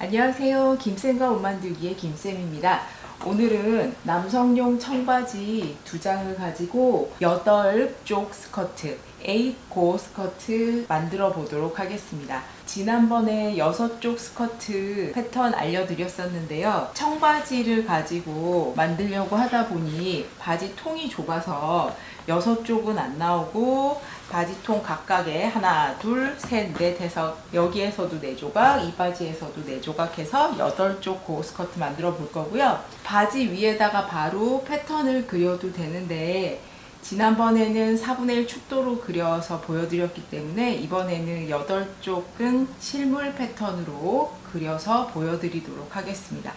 안녕하세요. 김쌤과 옷 만들기의 김쌤입니다. 오늘은 남성용 청바지 2장을 가지고 8쪽 스커트, 8고 스커트 만들어 보도록 하겠습니다. 지난번에 6쪽 스커트 패턴 알려드렸었는데요. 청바지를 가지고 만들려고 하다 보니 바지 통이 좁아서 6쪽은 안 나오고 바지통 각각에 하나, 둘, 셋, 넷 해서 여기에서도 4조각, 이 바지에서도 4조각 해서 8쪽 고 스커트 만들어 볼 거고요. 바지 위에다가 바로 패턴을 그려도 되는데 지난번에는 4분의 1 축도로 그려서 보여드렸기 때문에 이번에는 8쪽은 실물 패턴으로 그려서 보여드리도록 하겠습니다.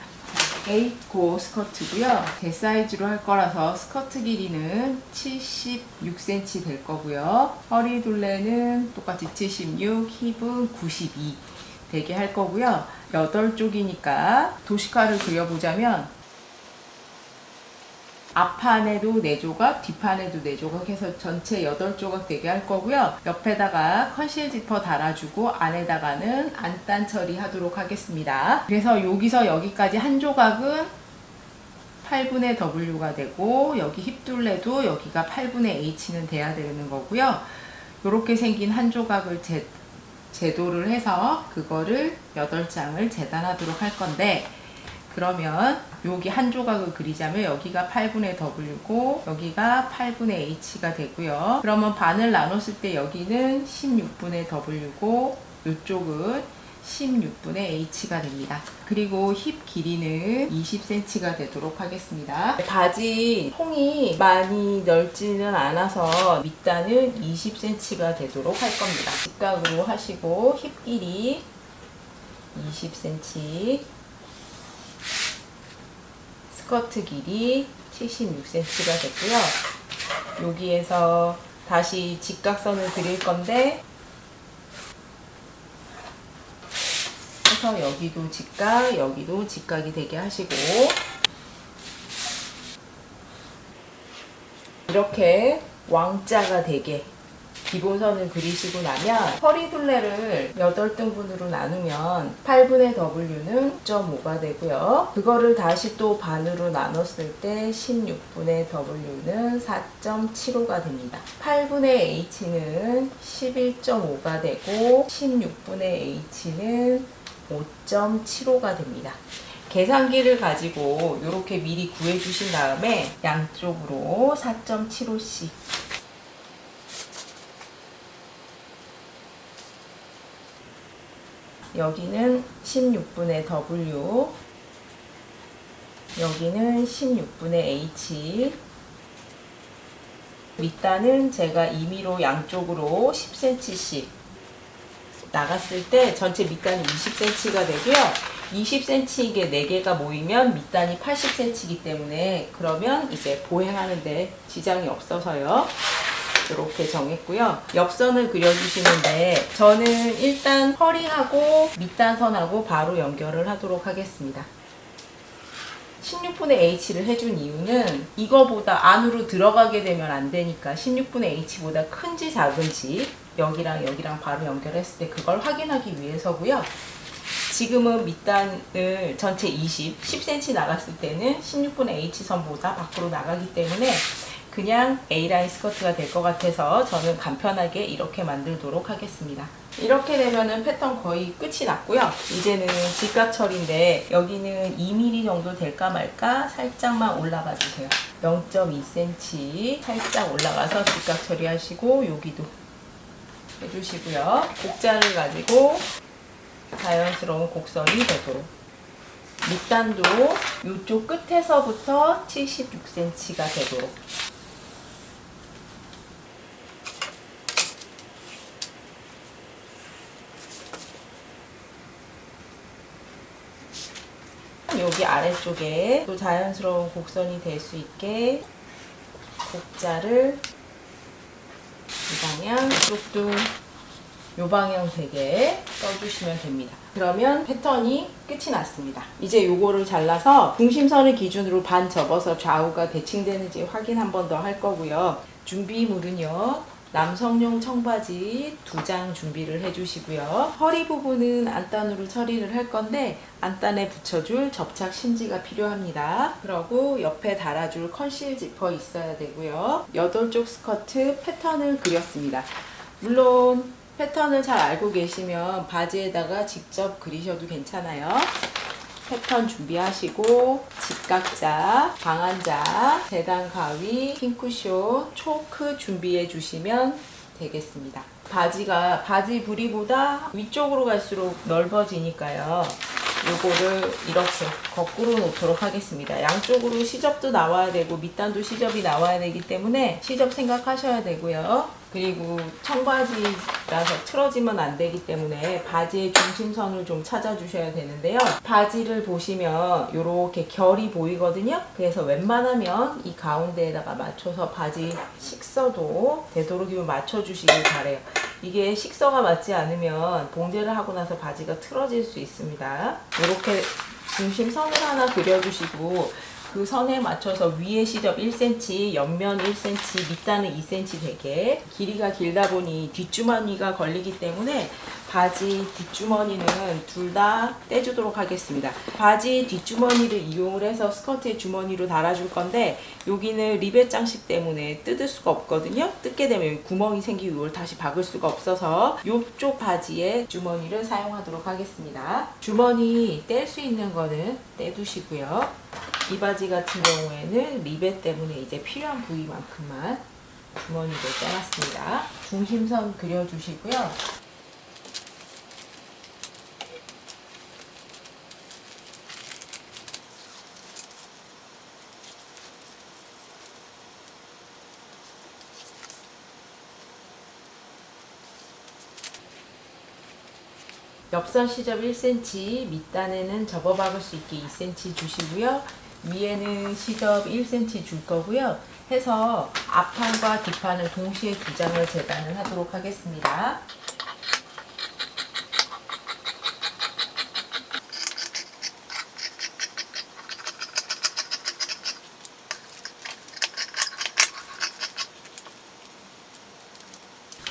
8고 스커트고요. 제 사이즈로 할 거라서 스커트 길이는 76cm 될 거고요. 허리 둘레는 똑같이 76, 힙은 92 되게 할 거고요. 8쪽이니까 도식화를 그려보자면 앞판에도 4조각, 뒷판에도 4조각 해서 전체 8조각 되게 할 거고요. 옆에다가 컨실 지퍼 달아주고 안에다가는 안단 처리하도록 하겠습니다. 그래서 여기서 여기까지 한 조각은 8분의 W가 되고 여기 힙둘레도 여기가 8분의 H는 돼야 되는 거고요. 이렇게 생긴 한 조각을 제도를 해서 그거를 8장을 재단하도록 할 건데 그러면 여기 한 조각을 그리자면 여기가 8분의 W고 여기가 8분의 H가 되고요. 그러면 반을 나눴을 때 여기는 16분의 W고 이쪽은 16분의 H가 됩니다. 그리고 힙 길이는 20cm가 되도록 하겠습니다. 바지 통이 많이 넓지는 않아서 밑단은 20cm가 되도록 할 겁니다. 직각으로 하시고 힙 길이 20cm, 스커트 길이 76cm가 됐고요. 여기에서 다시 직각선을 그릴 건데 그래서 여기도 직각, 여기도 직각이 되게 하시고 이렇게 왕자가 되게 기본선을 그리시고 나면 허리 둘레를 8등분으로 나누면 8분의 W는 6.5가 되고요. 그거를 다시 또 반으로 나눴을 때 16분의 W는 4.75가 됩니다. 8분의 H는 11.5가 되고 16분의 H는 5.75가 됩니다. 계산기를 가지고 이렇게 미리 구해 주신 다음에 양쪽으로 4.75씩 여기는 16분의 W, 여기는 16분의 H, 밑단은 제가 임의로 양쪽으로 10cm씩 나갔을 때 전체 밑단이 20cm가 되고요. 20cm 이게 4개가 모이면 밑단이 80cm이기 때문에 그러면 이제 보행하는데 지장이 없어서요. 이렇게 정했고요. 옆선을 그려주시는데 저는 일단 허리하고 밑단선하고 바로 연결을 하도록 하겠습니다. 16분의 H를 해준 이유는 이거보다 안으로 들어가게 되면 안 되니까 16분의 H보다 큰지 작은지 여기랑 여기랑 바로 연결했을 때 그걸 확인하기 위해서고요. 지금은 밑단을 전체 10cm 나갔을 때는 16분의 H선보다 밖으로 나가기 때문에 그냥 A라인 스커트가 될 것 같아서 저는 간편하게 이렇게 만들도록 하겠습니다. 이렇게 되면은 패턴 거의 끝이 났고요. 이제는 직각 처리인데 여기는 2mm 정도 될까 말까 살짝만 올라가 주세요. 0.2cm 살짝 올라가서 직각 처리하시고 여기도 해주시고요. 곡자를 가지고 자연스러운 곡선이 되도록 밑단도 이쪽 끝에서부터 76cm가 되도록 여기 아래쪽에 또 자연스러운 곡선이 될 수 있게 곡자를 이 방향, 이쪽도 이 방향 되게 떠주시면 됩니다. 그러면 패턴이 끝이 났습니다. 이제 요거를 잘라서 중심선을 기준으로 반 접어서 좌우가 대칭되는지 확인 한 번 더 할 거고요. 준비물은요. 남성용 청바지 2장 준비를 해주시고요. 허리 부분은 안단으로 처리를 할 건데 안단에 붙여줄 접착 심지가 필요합니다. 그리고 옆에 달아줄 컨실 지퍼 있어야 되고요. 8쪽 스커트 패턴을 그렸습니다. 물론 패턴을 잘 알고 계시면 바지에다가 직접 그리셔도 괜찮아요. 패턴 준비하시고 직각자, 방한자, 재단 가위, 핑크쇼, 초크 준비해 주시면 되겠습니다. 바지가 바지 부리보다 위쪽으로 갈수록 넓어지니까요. 요거를 이렇게 거꾸로 놓도록 하겠습니다. 양쪽으로 시접도 나와야 되고 밑단도 시접이 나와야 되기 때문에 시접 생각하셔야 되고요. 그리고 청바지라서 틀어지면 안 되기 때문에 바지의 중심선을 좀 찾아주셔야 되는데요. 바지를 보시면 이렇게 결이 보이거든요. 그래서 웬만하면 이 가운데에다가 맞춰서 바지 식서도 되도록이면 맞춰주시길 바래요. 이게 식서가 맞지 않으면 봉제를 하고 나서 바지가 틀어질 수 있습니다. 이렇게 중심선을 하나 그려주시고 그 선에 맞춰서 위에 시접 1cm, 옆면 1cm, 밑단은 2cm 되게 길이가 길다 보니 뒷주머니가 걸리기 때문에 바지 뒷주머니는 둘 다 떼주도록 하겠습니다. 바지 뒷주머니를 이용을 해서 스커트의 주머니로 달아줄 건데 여기는 리벳 장식 때문에 뜯을 수가 없거든요. 뜯게 되면 구멍이 생기고 이걸 다시 박을 수가 없어서 이쪽 바지에 주머니를 사용하도록 하겠습니다. 주머니 뗄 수 있는 거는 떼두시고요. 이 바지 같은 경우에는 리벳 때문에 이제 필요한 부위만큼만 주머니를 떼놨습니다. 중심선 그려주시고요. 옆선 시접 1cm, 밑단에는 접어박을 수 있게 2cm 주시고요. 위에는 시접 1cm 줄 거고요. 해서 앞판과 뒷판을 동시에 2장을 재단을 하도록 하겠습니다.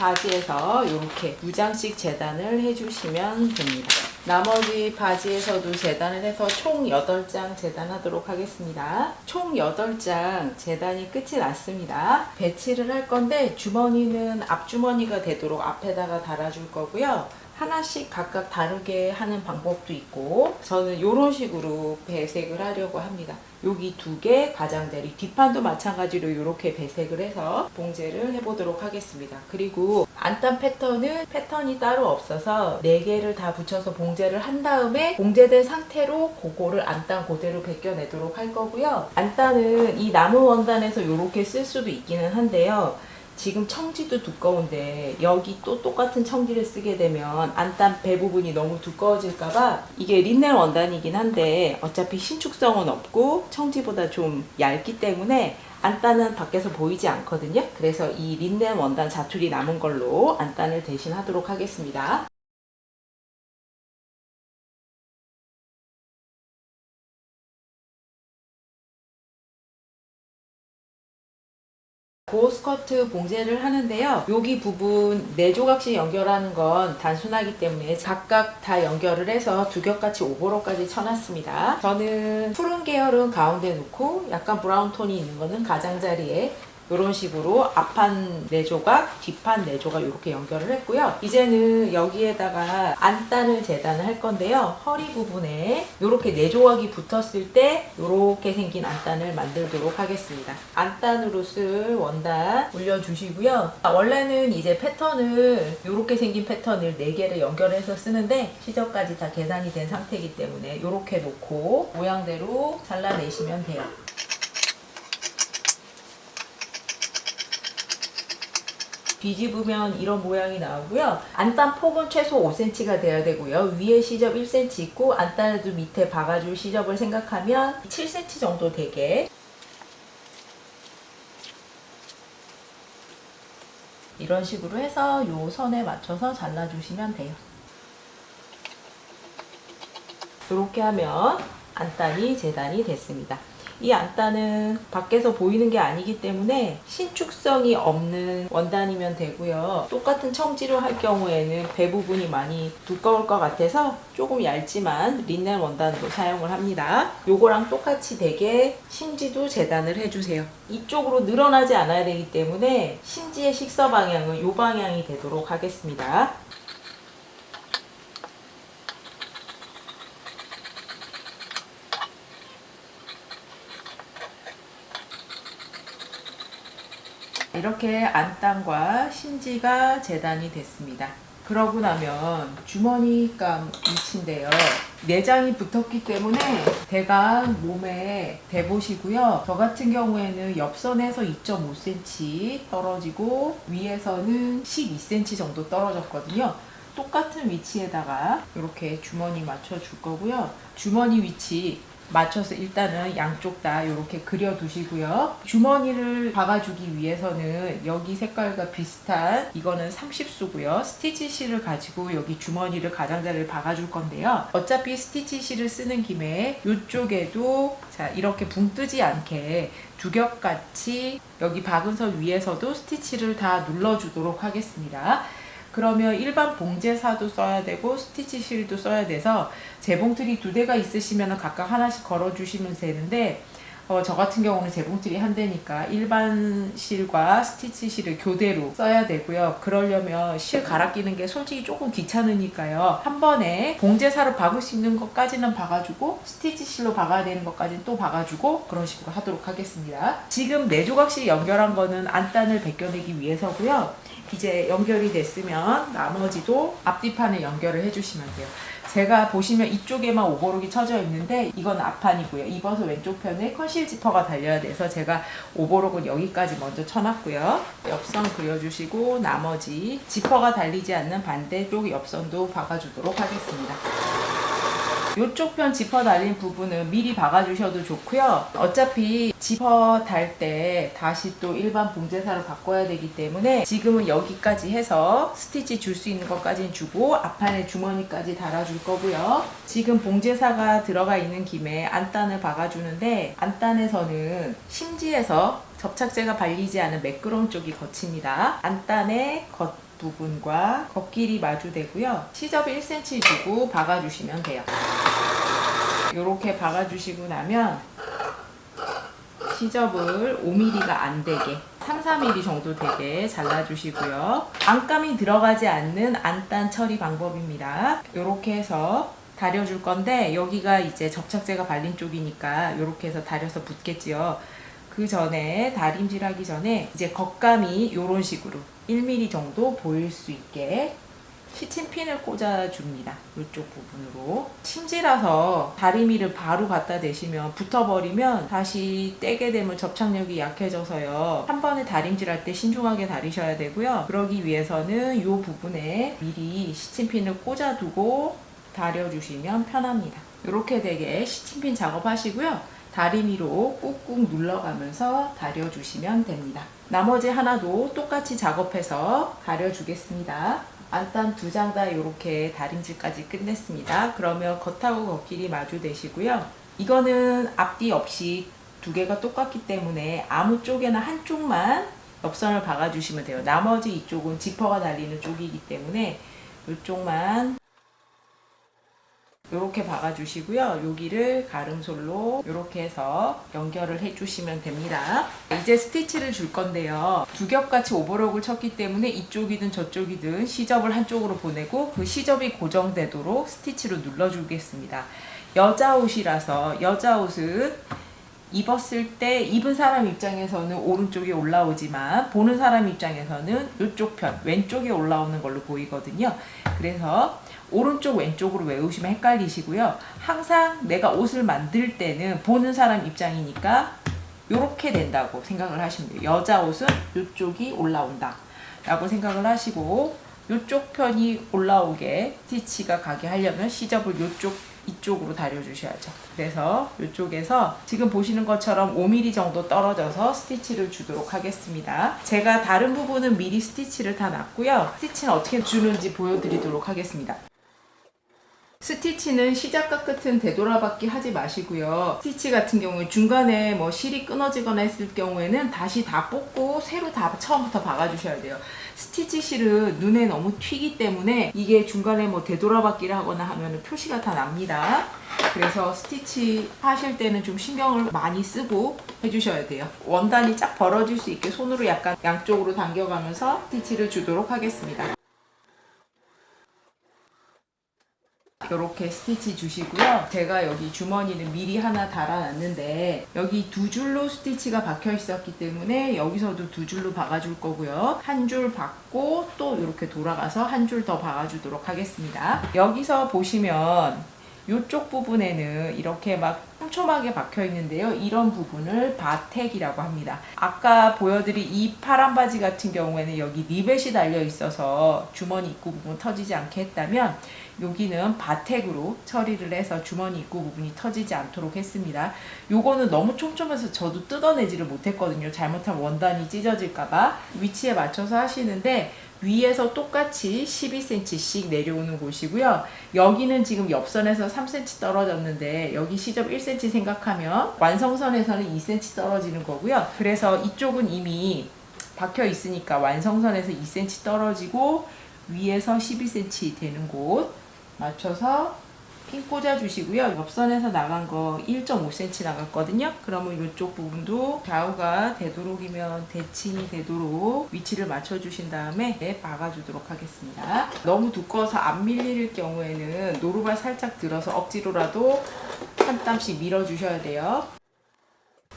바지에서 이렇게 2장씩 재단을 해주시면 됩니다. 나머지 바지에서도 재단을 해서 총 8장 재단하도록 하겠습니다. 총 8장 재단이 끝이 났습니다. 배치를 할 건데 주머니는 앞주머니가 되도록 앞에다가 달아줄 거고요. 하나씩 각각 다르게 하는 방법도 있고 저는 이런 식으로 배색을 하려고 합니다. 여기 2개 가장자리 뒷판도 마찬가지로 이렇게 배색을 해서 봉제를 해보도록 하겠습니다. 그리고 안단 패턴은 패턴이 따로 없어서 4개를 다 붙여서 봉제를 한 다음에 봉제된 상태로 그거를 안단 그대로 벗겨내도록 할 거고요. 안단은 이 나무 원단에서 이렇게 쓸 수도 있기는 한데요. 지금 청지도 두꺼운데 여기 또 똑같은 청지를 쓰게 되면 안단 배 부분이 너무 두꺼워질까봐 이게 린넨 원단이긴 한데 어차피 신축성은 없고 청지보다 좀 얇기 때문에 안단은 밖에서 보이지 않거든요. 그래서 이 린넨 원단 자투리 남은 걸로 안단을 대신 하도록 하겠습니다. 고 스커트 봉제를 하는데요. 여기 부분 4조각씩 연결하는 건 단순하기 때문에 각각 다 연결을 해서 두 겹같이 오버로까지 쳐놨습니다. 저는 푸른 계열은 가운데 놓고 약간 브라운 톤이 있는 거는 가장자리에 이런 식으로 앞판 4조각, 뒷판 4조각 이렇게 연결을 했고요. 이제는 여기에다가 안단을 재단을 할 건데요. 허리 부분에 이렇게 4조각이 붙었을 때 이렇게 생긴 안단을 만들도록 하겠습니다. 안단으로 쓸 원단 올려주시고요. 원래는 이제 패턴을 이렇게 생긴 패턴을 4개를 연결해서 쓰는데 시접까지 다 계산이 된 상태이기 때문에 이렇게 놓고 모양대로 잘라내시면 돼요. 뒤집으면 이런 모양이 나오고요. 안단 폭은 최소 5cm가 돼야 되고요. 위에 시접 1cm 있고 안단에도 밑에 박아줄 시접을 생각하면 7cm 정도 되게 이런 식으로 해서 요 선에 맞춰서 잘라주시면 돼요. 이렇게 하면 안단이 재단이 됐습니다. 이 안단은 밖에서 보이는 게 아니기 때문에 신축성이 없는 원단이면 되고요. 똑같은 청지로 할 경우에는 배 부분이 많이 두꺼울 것 같아서 조금 얇지만 린넨 원단으로 사용을 합니다. 요거랑 똑같이 되게 심지도 재단을 해주세요. 이쪽으로 늘어나지 않아야 되기 때문에 심지의 식서 방향은 요 방향이 되도록 하겠습니다. 이렇게 안단과 심지가 재단이 됐습니다. 그러고 나면 주머니감 위치인데요. 내장이 붙었기 때문에 대강 몸에 대보시고요. 저 같은 경우에는 옆선에서 2.5cm 떨어지고 위에서는 12cm 정도 떨어졌거든요. 똑같은 위치에다가 이렇게 주머니 맞춰 줄 거고요. 주머니 위치 맞춰서 일단은 양쪽 다 이렇게 그려 두시고요. 주머니를 박아주기 위해서는 여기 색깔과 비슷한 이거는 30수고요. 스티치실을 가지고 여기 주머니를 가장자리를 박아줄 건데요. 어차피 스티치실을 쓰는 김에 이쪽에도 자 이렇게 붕 뜨지 않게 두 겹같이 여기 박은 선 위에서도 스티치를 다 눌러주도록 하겠습니다. 그러면 일반 봉제사도 써야 되고 스티치실도 써야 돼서 재봉틀이 두 대가 있으시면 각각 하나씩 걸어 주시면 되는데 저 같은 경우는 재봉틀이 한 대니까 일반 실과 스티치 실을 교대로 써야 되고요. 그러려면 실 갈아 끼는 게 솔직히 조금 귀찮으니까요. 한 번에 봉제사로 박을 수 있는 것까지는 박아주고 스티치 실로 박아야 되는 것까지는 또 박아주고 그런 식으로 하도록 하겠습니다. 지금 네 조각씩 연결한 거는 안단을 벗겨내기 위해서고요. 이제 연결이 됐으면 나머지도 앞뒤판을 연결을 해주시면 돼요. 제가 보시면 이쪽에만 오버록이 쳐져 있는데 이건 앞판이고요. 입어서 왼쪽 편에 컨실 지퍼가 달려야 돼서 제가 오버록은 여기까지 먼저 쳐놨고요. 옆선 그려주시고 나머지 지퍼가 달리지 않는 반대쪽 옆선도 박아주도록 하겠습니다. 이쪽 편 지퍼 달린 부분은 미리 박아주셔도 좋고요. 어차피 지퍼 달 때 다시 또 일반 봉제사로 바꿔야 되기 때문에 지금은 여기까지 해서 스티치 줄 수 있는 것까지는 주고 앞판에 주머니까지 달아줄 거고요. 지금 봉제사가 들어가 있는 김에 안단을 박아주는데 안단에서는 심지에서 접착제가 발리지 않은 매끄러운 쪽이 겉입니다. 안단의 겉 부분과 겉길이 마주되고요. 시접을 1cm 주고 박아주시면 돼요. 이렇게 박아주시고 나면 시접을 5mm가 안 되게 3, 4mm 정도 되게 잘라주시고요. 안감이 들어가지 않는 안단 처리 방법입니다. 이렇게 해서 다려줄 건데 여기가 이제 접착제가 발린 쪽이니까 이렇게 해서 다려서 붙겠지요. 그 전에 다림질 하기 전에 이제 겉감이 이런 식으로 1mm 정도 보일 수 있게 시침핀을 꽂아줍니다. 이쪽 부분으로. 심지라서 다리미를 바로 갖다 대시면 붙어버리면 다시 떼게 되면 접착력이 약해져서요. 한 번에 다림질할 때 신중하게 다리셔야 되고요. 그러기 위해서는 이 부분에 미리 시침핀을 꽂아두고 다려주시면 편합니다. 이렇게 되게 시침핀 작업하시고요. 다리미로 꾹꾹 눌러가면서 다려주시면 됩니다. 나머지 하나도 똑같이 작업해서 다려주겠습니다. 안단 두 장 다 이렇게 다림질까지 끝냈습니다. 그러면 겉하고 겉길이 마주되시고요. 이거는 앞뒤 없이 두 개가 똑같기 때문에 아무 쪽에나 한쪽만 옆선을 박아주시면 돼요. 나머지 이쪽은 지퍼가 달리는 쪽이기 때문에 이쪽만 이렇게 박아주시고요. 여기를 가름솔로 이렇게 해서 연결을 해주시면 됩니다. 이제 스티치를 줄 건데요. 두 겹같이 오버록을 쳤기 때문에 이쪽이든 저쪽이든 시접을 한쪽으로 보내고 그 시접이 고정되도록 스티치로 눌러주겠습니다. 여자 옷이라서 여자 옷은 입었을 때 입은 사람 입장에서는 오른쪽에 올라오지만 보는 사람 입장에서는 이쪽 편 왼쪽에 올라오는 걸로 보이거든요. 그래서 오른쪽 왼쪽으로 외우시면 헷갈리시고요. 항상 내가 옷을 만들 때는 보는 사람 입장이니까 이렇게 된다고 생각을 하시면 돼요. 여자 옷은 이쪽이 올라온다 라고 생각을 하시고 이쪽 편이 올라오게 스티치가 가게 하려면 시접을 이쪽으로 다려주셔야죠. 그래서 이쪽에서 지금 보시는 것처럼 5mm 정도 떨어져서 스티치를 주도록 하겠습니다. 제가 다른 부분은 미리 스티치를 다 놨고요. 스티치는 어떻게 주는지 보여드리도록 하겠습니다. 스티치는 시작과 끝은 되돌아받기 하지 마시고요. 스티치 같은 경우에 중간에 뭐 실이 끊어지거나 했을 경우에는 다시 다 뽑고 새로 다 처음부터 박아주셔야 돼요. 스티치 실은 눈에 너무 튀기 때문에 이게 중간에 뭐 되돌아받기를 하거나 하면 표시가 다 납니다. 그래서 스티치 하실 때는 좀 신경을 많이 쓰고 해주셔야 돼요. 원단이 쫙 벌어질 수 있게 손으로 약간 양쪽으로 당겨가면서 스티치를 주도록 하겠습니다. 이렇게 스티치 주시고요. 제가 여기 주머니는 미리 하나 달아놨는데 여기 두 줄로 스티치가 박혀 있었기 때문에 여기서도 두 줄로 박아줄 거고요. 한 줄 박고 또 이렇게 돌아가서 한 줄 더 박아주도록 하겠습니다. 여기서 보시면 이쪽 부분에는 이렇게 막 촘촘하게 박혀 있는데요. 이런 부분을 바텍이라고 합니다. 아까 보여드린 이 파란 바지 같은 경우에는 여기 리벳이 달려 있어서 주머니 입구 부분 터지지 않게 했다면 여기는 바텍으로 처리를 해서 주머니 입구 부분이 터지지 않도록 했습니다. 요거는 너무 촘촘해서 저도 뜯어내지를 못했거든요. 잘못하면 원단이 찢어질까봐. 위치에 맞춰서 하시는데 위에서 똑같이 12cm씩 내려오는 곳이고요. 여기는 지금 옆선에서 3cm 떨어졌는데 여기 시접 1cm 생각하면 완성선에서는 2cm 떨어지는 거고요. 그래서 이쪽은 이미 박혀 있으니까 완성선에서 2cm 떨어지고 위에서 12cm 되는 곳 맞춰서 핀 꽂아 주시고요. 옆선에서 나간 거 1.5cm 나갔거든요. 그러면 이쪽 부분도 좌우가 되도록이면 대칭이 되도록 위치를 맞춰 주신 다음에 박아 주도록 하겠습니다. 너무 두꺼워서 안 밀릴 경우에는 노루발 살짝 들어서 억지로라도 한 땀씩 밀어 주셔야 돼요.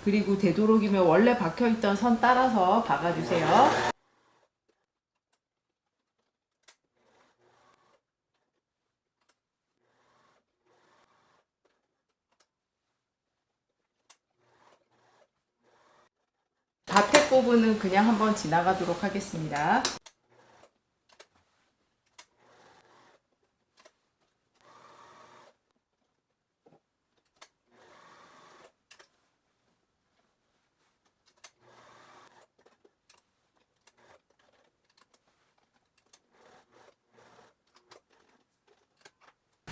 그리고 되도록이면 원래 박혀 있던 선 따라서 박아 주세요. 바텍 부분은 그냥 한번 지나가도록 하겠습니다.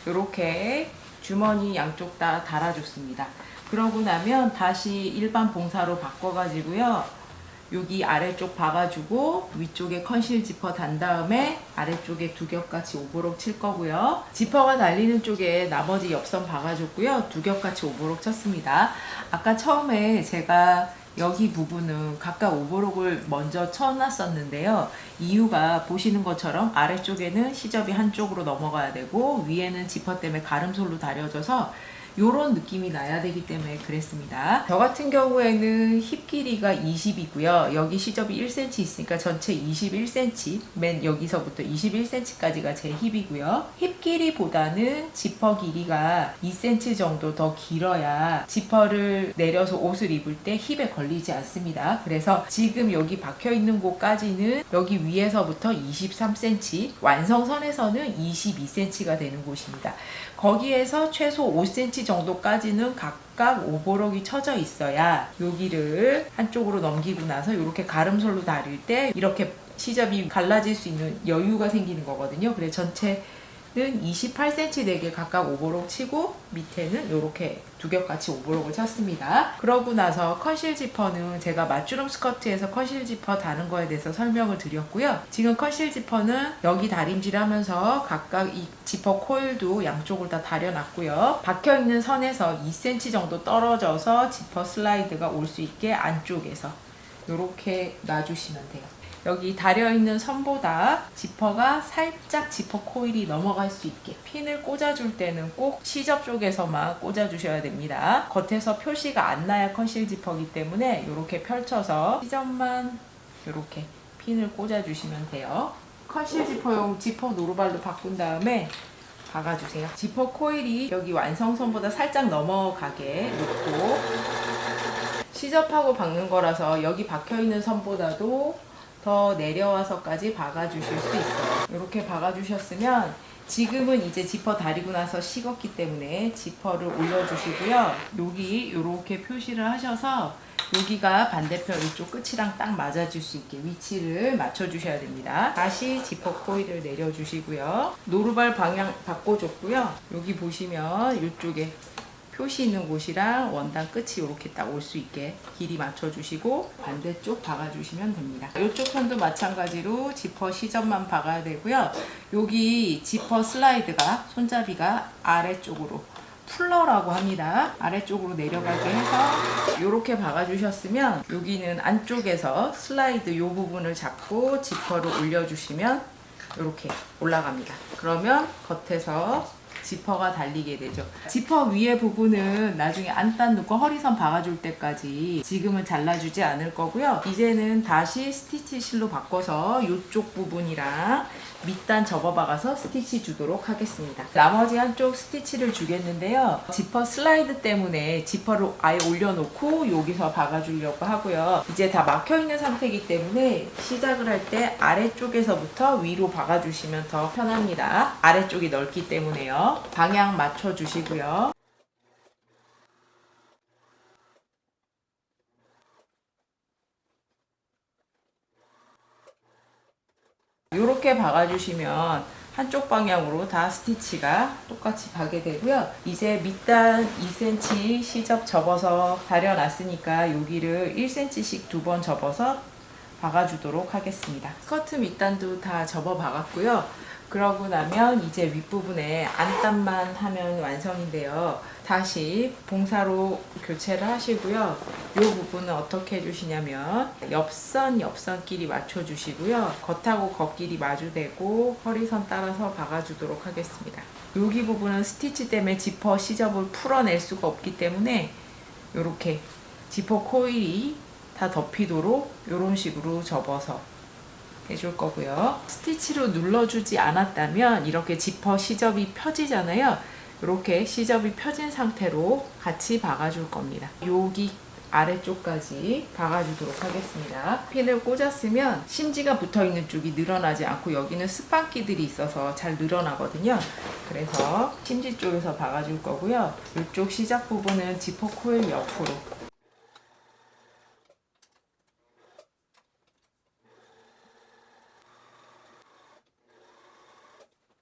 이렇게 주머니 양쪽 다 달아줬습니다. 그러고 나면 다시 일반 봉사로 바꿔가지고요. 여기 아래쪽 박아주고 위쪽에 컨실 지퍼 단 다음에 아래쪽에 두 겹같이 오버록 칠 거고요. 지퍼가 달리는 쪽에 나머지 옆선 박아줬고요. 두 겹같이 오버록 쳤습니다. 아까 처음에 제가 여기 부분은 각각 오버록을 먼저 쳐놨었는데요. 이유가 보시는 것처럼 아래쪽에는 시접이 한쪽으로 넘어가야 되고 위에는 지퍼 때문에 가름솔로 다려져서 요런 느낌이 나야 되기 때문에 그랬습니다. 저 같은 경우에는 힙 길이가 20이고요. 여기 시접이 1cm 있으니까 전체 21cm, 맨 여기서부터 21cm까지가 제 힙이고요. 힙 길이보다는 지퍼 길이가 2cm 정도 더 길어야 지퍼를 내려서 옷을 입을 때 힙에 걸리지 않습니다. 그래서 지금 여기 박혀 있는 곳까지는 여기 위에서부터 23cm, 완성선에서는 22cm가 되는 곳입니다. 거기에서 최소 5cm 정도까지는 각각 오버록이 쳐져 있어야 여기를 한쪽으로 넘기고 나서 이렇게 가름솔로 다릴 때 이렇게 시접이 갈라질 수 있는 여유가 생기는 거거든요. 그래서 전체는 28cm 되게 각각 오버록 치고 밑에는 이렇게 두 겹같이 오버록을 쳤습니다. 그러고 나서 컨실 지퍼는 제가 맞주름 스커트에서 컨실 지퍼 다는 거에 대해서 설명을 드렸고요. 지금 컨실 지퍼는 여기 다림질 하면서 각각 이 지퍼 코일도 양쪽을 다 다려놨고요. 박혀있는 선에서 2cm 정도 떨어져서 지퍼 슬라이드가 올 수 있게 안쪽에서 이렇게 놔주시면 돼요. 여기 달려있는 선보다 지퍼가 살짝 지퍼 코일이 넘어갈 수 있게 핀을 꽂아줄 때는 꼭 시접 쪽에서만 꽂아주셔야 됩니다. 겉에서 표시가 안 나야 컨실 지퍼이기 때문에 이렇게 펼쳐서 시접만 이렇게 핀을 꽂아주시면 돼요. 컨실 지퍼용 지퍼 노루발로 바꾼 다음에 박아주세요. 지퍼 코일이 여기 완성선보다 살짝 넘어가게 놓고 시접하고 박는 거라서 여기 박혀있는 선보다도 더 내려와서까지 박아주실 수 있어요. 이렇게 박아주셨으면 지금은 이제 지퍼 다리고 나서 식었기 때문에 지퍼를 올려주시고요. 여기 이렇게 표시를 하셔서 여기가 반대편 이쪽 끝이랑 딱 맞아줄 수 있게 위치를 맞춰주셔야 됩니다. 다시 지퍼 코일을 내려주시고요. 노루발 방향 바꿔줬고요. 여기 보시면 이쪽에 표시 있는 곳이랑 원단 끝이 이렇게 딱 올 수 있게 길이 맞춰주시고 반대쪽 박아주시면 됩니다. 이쪽 편도 마찬가지로 지퍼 시접만 박아야 되고요. 여기 지퍼 슬라이드가 손잡이가 아래쪽으로 풀러라고 합니다. 아래쪽으로 내려가게 해서 이렇게 박아주셨으면 여기는 안쪽에서 슬라이드 이 부분을 잡고 지퍼를 올려주시면 이렇게 올라갑니다. 그러면 겉에서 지퍼가 달리게 되죠. 지퍼 위에 부분은 나중에 안단 넣고 허리선 박아줄 때까지 지금은 잘라주지 않을 거고요. 이제는 다시 스티치 실로 바꿔서 이쪽 부분이랑 밑단 접어 박아서 스티치 주도록 하겠습니다. 나머지 한쪽 스티치를 주겠는데요. 지퍼 슬라이드 때문에 지퍼를 아예 올려놓고 여기서 박아주려고 하고요. 이제 다 막혀있는 상태이기 때문에 시작을 할 때 아래쪽에서부터 위로 박아주시면 더 편합니다. 아래쪽이 넓기 때문에요. 방향 맞춰주시고요. 이렇게 박아주시면 한쪽 방향으로 다 스티치가 똑같이 박게 되고요. 이제 밑단 2cm 시접 접어서 다려놨으니까 여기를 1cm씩 2번 접어서 박아주도록 하겠습니다. 스커트 밑단도 다 접어 박았고요. 그러고 나면 이제 윗부분에 안단만 하면 완성인데요. 다시 봉사로 교체를 하시고요. 이 부분은 어떻게 해주시냐면 옆선끼리 맞춰주시고요. 겉하고 겉끼리 마주대고 허리선 따라서 박아주도록 하겠습니다. 여기 부분은 스티치 때문에 지퍼 시접을 풀어낼 수가 없기 때문에 이렇게 지퍼 코일이 다 덮이도록 이런 식으로 접어서 해줄 거고요. 스티치로 눌러주지 않았다면 이렇게 지퍼 시접이 펴지잖아요. 이렇게 시접이 펴진 상태로 같이 박아줄 겁니다. 여기 아래쪽까지 박아주도록 하겠습니다. 핀을 꽂았으면 심지가 붙어있는 쪽이 늘어나지 않고 여기는 스판기들이 있어서 잘 늘어나거든요. 그래서 심지 쪽에서 박아줄 거고요. 이쪽 시작 부분은 지퍼 코일 옆으로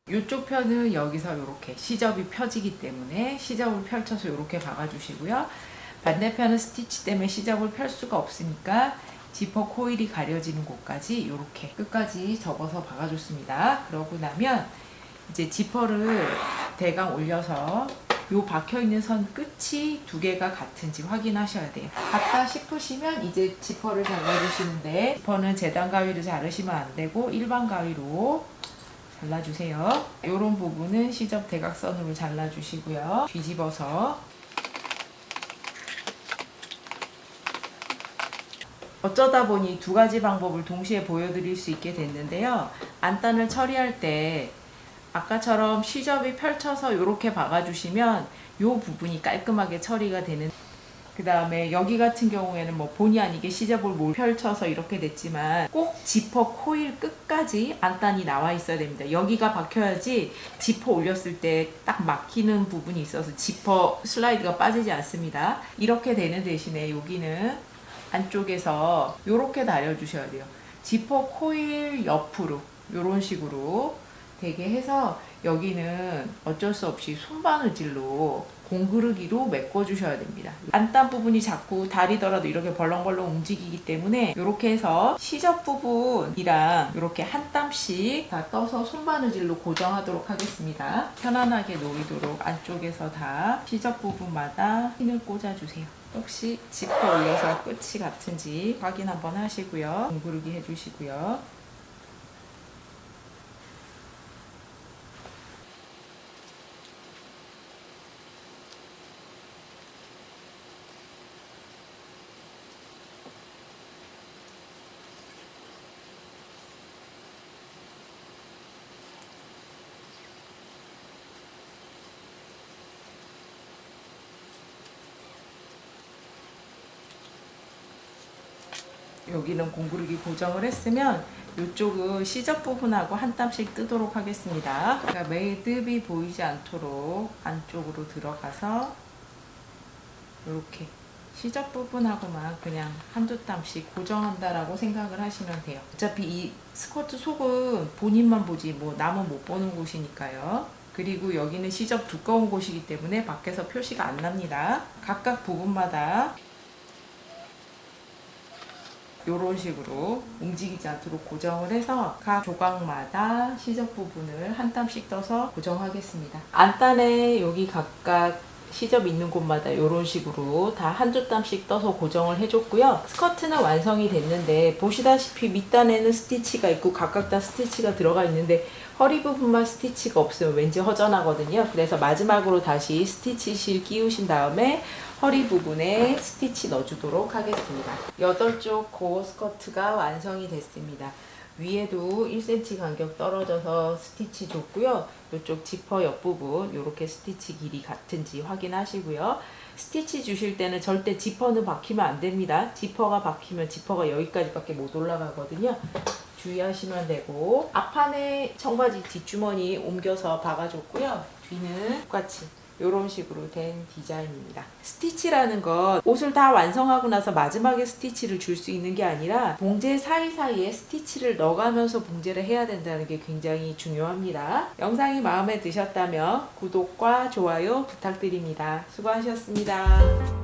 이쪽 편은 여기서 이렇게 시접이 펴지기 때문에 시접을 펼쳐서 이렇게 박아주시고요. 반대편은 스티치 때문에 시접을 펼 수가 없으니까 지퍼 코일이 가려지는 곳까지 이렇게 끝까지 접어서 박아줬습니다. 그러고 나면 이제 지퍼를 대강 올려서 요 박혀있는 선 끝이 두 개가 같은지 확인하셔야 돼요. 같다 싶으시면 이제 지퍼를 잘라주시는데 지퍼는 재단 가위로 자르시면 안 되고 일반 가위로 잘라주세요. 이런 부분은 시접 대각선으로 잘라주시고요. 뒤집어서 어쩌다 보니 두 가지 방법을 동시에 보여드릴 수 있게 됐는데요. 안단을 처리할 때 아까처럼 시접이 펼쳐서 이렇게 박아주시면 이 부분이 깔끔하게 처리가 되는, 그 다음에 여기 같은 경우에는 뭐 본의 아니게 시접을 못 펼쳐서 이렇게 됐지만 꼭 지퍼 코일 끝까지 안단이 나와 있어야 됩니다. 여기가 박혀야지 지퍼 올렸을 때 딱 막히는 부분이 있어서 지퍼 슬라이드가 빠지지 않습니다. 이렇게 되는 대신에 여기는 안쪽에서 이렇게 다려주셔야 돼요. 지퍼 코일 옆으로 이런 식으로 되게 해서 여기는 어쩔 수 없이 손바느질로 공그르기로 메꿔주셔야 됩니다. 안단 부분이 자꾸 다리더라도 이렇게 벌렁벌렁 움직이기 때문에 이렇게 해서 시접 부분이랑 이렇게 한 땀씩 다 떠서 손바느질로 고정하도록 하겠습니다. 편안하게 놓이도록 안쪽에서 다 시접 부분마다 핀을 꽂아주세요. 혹시 지퍼 올려서 끝이 같은지 확인 한번 하시고요. 공구르기 해주시고요. 여기는 공구르기 고정을 했으면 이쪽은 시접 부분하고 한 땀씩 뜨도록 하겠습니다. 그러니까 매듭이 보이지 않도록 안쪽으로 들어가서 이렇게 시접 부분하고만 그냥 한두 땀씩 고정한다라고 생각을 하시면 돼요. 어차피 이 스커트 속은 본인만 보지 뭐 남은 못 보는 곳이니까요. 그리고 여기는 시접 두꺼운 곳이기 때문에 밖에서 표시가 안 납니다. 각각 부분마다 이런 식으로 움직이지 않도록 고정을 해서 각 조각마다 시접 부분을 한 땀씩 떠서 고정하겠습니다. 안단에 여기 각각 시접 있는 곳마다 이런 식으로 다 한두 땀씩 떠서 고정을 해줬고요. 스커트는 완성이 됐는데 보시다시피 밑단에는 스티치가 있고 각각 다 스티치가 들어가 있는데 허리 부분만 스티치가 없으면 왠지 허전하거든요. 그래서 마지막으로 다시 스티치 실 끼우신 다음에 허리 부분에 스티치 넣어주도록 하겠습니다. 8쪽 고어 스커트가 완성이 됐습니다. 위에도 1cm 간격 떨어져서 스티치 줬고요. 이쪽 지퍼 옆부분 이렇게 스티치 길이 같은지 확인하시고요. 스티치 주실 때는 절대 지퍼는 박히면 안 됩니다. 지퍼가 박히면 지퍼가 여기까지밖에 못 올라가거든요. 주의하시면 되고, 앞판에 청바지 뒷주머니 옮겨서 박아줬고요. 뒤는 똑같이 이런 식으로 된 디자인입니다. 스티치라는 건 옷을 다 완성하고 나서 마지막에 스티치를 줄 수 있는 게 아니라 봉제 사이사이에 스티치를 넣어가면서 봉제를 해야 된다는 게 굉장히 중요합니다. 영상이 마음에 드셨다면 구독과 좋아요 부탁드립니다. 수고하셨습니다.